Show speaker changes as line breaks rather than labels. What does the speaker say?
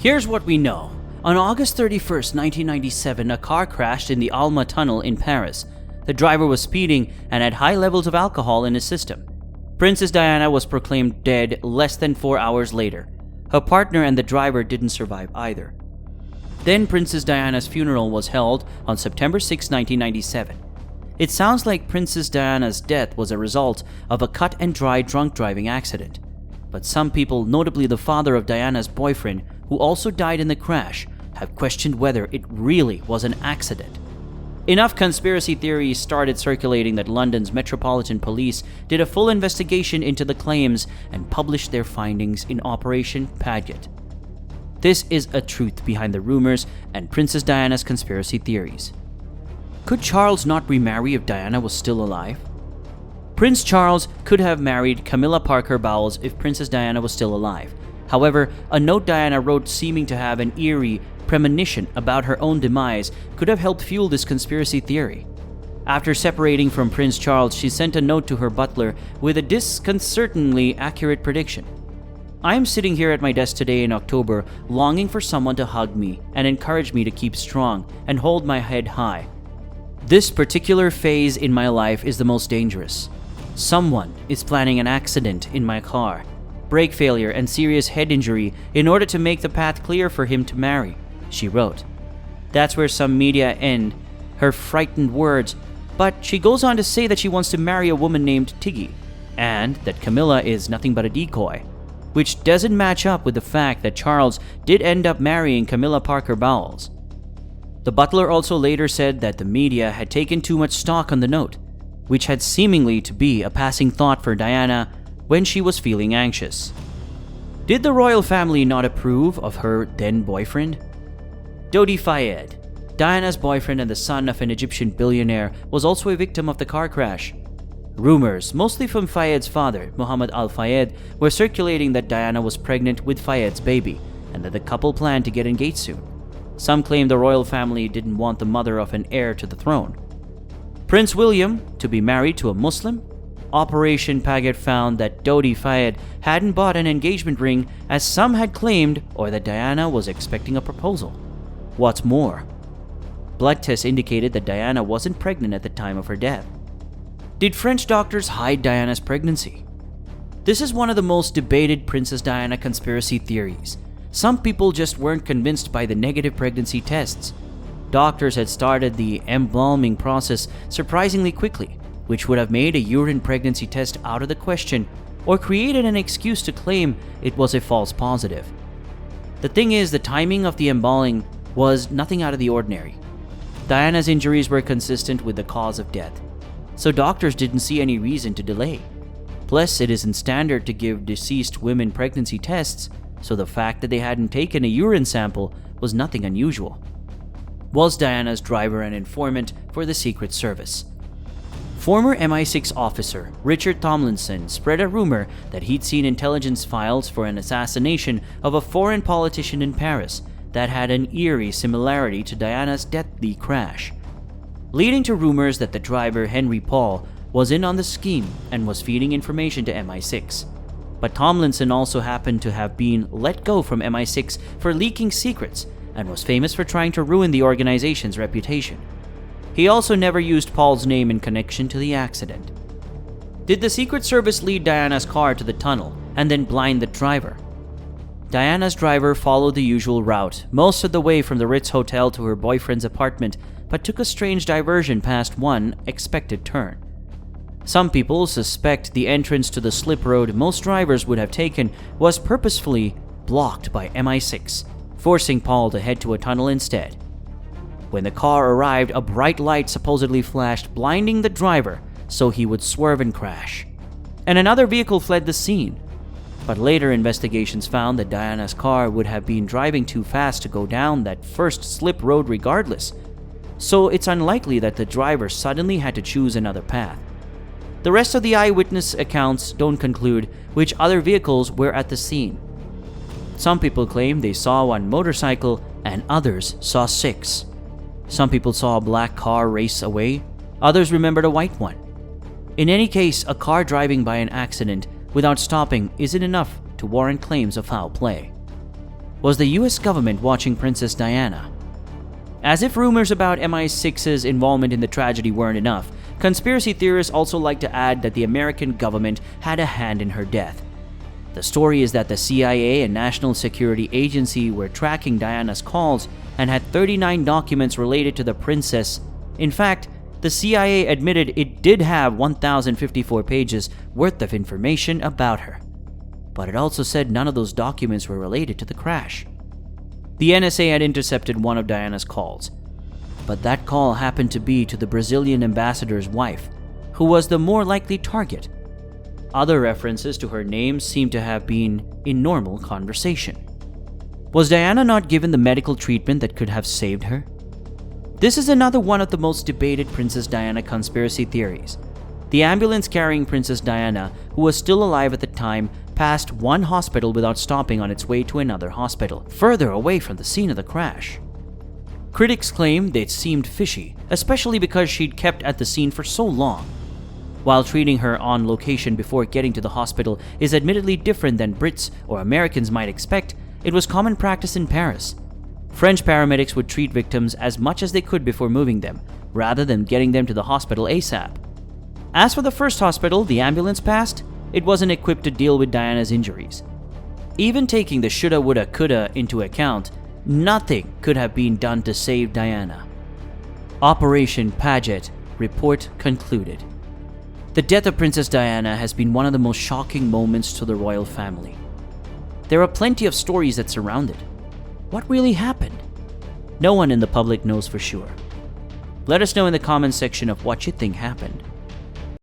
Here's what we know. On August 31st, 1997, a car crashed in the Alma Tunnel in Paris. The driver was speeding and had high levels of alcohol in his system. Princess Diana was proclaimed dead less than 4 hours later. Her partner and the driver didn't survive either. Then Princess Diana's funeral was held on September 6, 1997. It sounds like Princess Diana's death was a result of a cut-and-dry drunk driving accident. But some people, notably the father of Diana's boyfriend, who also died in the crash, have questioned whether it really was an accident. Enough conspiracy theories started circulating that London's Metropolitan Police did a full investigation into the claims and published their findings in Operation Paget. This is a truth behind the rumors and Princess Diana's conspiracy theories. Could Charles not remarry if Diana was still alive? Prince Charles could have married Camilla Parker Bowles if Princess Diana was still alive. However, a note Diana wrote seeming to have an eerie premonition about her own demise could have helped fuel this conspiracy theory. After separating from Prince Charles, she sent a note to her butler with a disconcertingly accurate prediction. I am sitting here at my desk today in October, longing for someone to hug me and encourage me to keep strong and hold my head high. This particular phase in my life is the most dangerous. Someone is planning an accident in my car, brake failure and serious head injury in order to make the path clear for him to marry, she wrote. That's where some media end her frightened words, but she goes on to say that she wants to marry a woman named Tiggy, and that Camilla is nothing but a decoy, which doesn't match up with the fact that Charles did end up marrying Camilla Parker Bowles. The butler also later said that the media had taken too much stock on the note, which had seemingly to be a passing thought for Diana when she was feeling anxious. Did the royal family not approve of her then boyfriend? Dodi Fayed, Diana's boyfriend and the son of an Egyptian billionaire, was also a victim of the car crash. Rumors, mostly from Fayed's father, Mohammed Al Fayed, were circulating that Diana was pregnant with Fayed's baby and that the couple planned to get engaged soon. Some claimed the royal family didn't want the mother of an heir to the throne. Prince William to be married to a Muslim? Operation Paget found that Dodi Fayed hadn't bought an engagement ring as some had claimed, or that Diana was expecting a proposal. What's more, blood tests indicated that Diana wasn't pregnant at the time of her death. Did French doctors hide Diana's pregnancy? This is one of the most debated Princess Diana conspiracy theories. Some people just weren't convinced by the negative pregnancy tests. Doctors had started the embalming process surprisingly quickly, which would have made a urine pregnancy test out of the question or created an excuse to claim it was a false positive. The thing is, the timing of the embalming was nothing out of the ordinary. Diana's injuries were consistent with the cause of death, so doctors didn't see any reason to delay. Plus, it isn't standard to give deceased women pregnancy tests, so the fact that they hadn't taken a urine sample was nothing unusual. Was Diana's driver an informant for the Secret Service? Former MI6 officer Richard Tomlinson spread a rumor that he'd seen intelligence files for an assassination of a foreign politician in Paris that had an eerie similarity to Diana's deadly crash, leading to rumors that the driver Henri Paul was in on the scheme and was feeding information to MI6. But Tomlinson also happened to have been let go from MI6 for leaking secrets and was famous for trying to ruin the organization's reputation. He also never used Paul's name in connection to the accident. Did the Secret Service lead Diana's car to the tunnel and then blind the driver? Diana's driver followed the usual route, most of the way from the Ritz Hotel to her boyfriend's apartment, but took a strange diversion past one expected turn. Some people suspect the entrance to the slip road most drivers would have taken was purposefully blocked by MI6, forcing Paul to head to a tunnel instead. When the car arrived, a bright light supposedly flashed, blinding the driver so he would swerve and crash. And another vehicle fled the scene. But later investigations found that Diana's car would have been driving too fast to go down that first slip road regardless, so it's unlikely that the driver suddenly had to choose another path. The rest of the eyewitness accounts don't conclude which other vehicles were at the scene. Some people claim they saw one motorcycle and others saw 6. Some people saw a black car race away, others remembered a white one. In any case, a car driving by an accident without stopping isn't enough to warrant claims of foul play. Was the US government watching Princess Diana? As if rumors about MI6's involvement in the tragedy weren't enough, conspiracy theorists also like to add that the American government had a hand in her death. The story is that the CIA and National Security Agency were tracking Diana's calls and had 39 documents related to the princess. In fact, the CIA admitted it did have 1,054 pages worth of information about her. But it also said none of those documents were related to the crash. The NSA had intercepted one of Diana's calls, but that call happened to be to the Brazilian ambassador's wife, who was the more likely target. Other references to her name seem to have been in normal conversation. Was Diana not given the medical treatment that could have saved her? This is another one of the most debated Princess Diana conspiracy theories. The ambulance carrying Princess Diana, who was still alive at the time, passed one hospital without stopping on its way to another hospital, further away from the scene of the crash. Critics claimed it seemed fishy, especially because she'd kept at the scene for so long. While treating her on location before getting to the hospital is admittedly different than Brits or Americans might expect, it was common practice in Paris. French paramedics would treat victims as much as they could before moving them, rather than getting them to the hospital ASAP. As for the first hospital the ambulance passed, it wasn't equipped to deal with Diana's injuries. Even taking the shoulda, woulda, coulda into account, nothing could have been done to save Diana. Operation Paget report concluded. The death of Princess Diana has been one of the most shocking moments to the royal family. There are plenty of stories that surround it. What really happened? No one in the public knows for sure. Let us know in the comments section of what you think happened.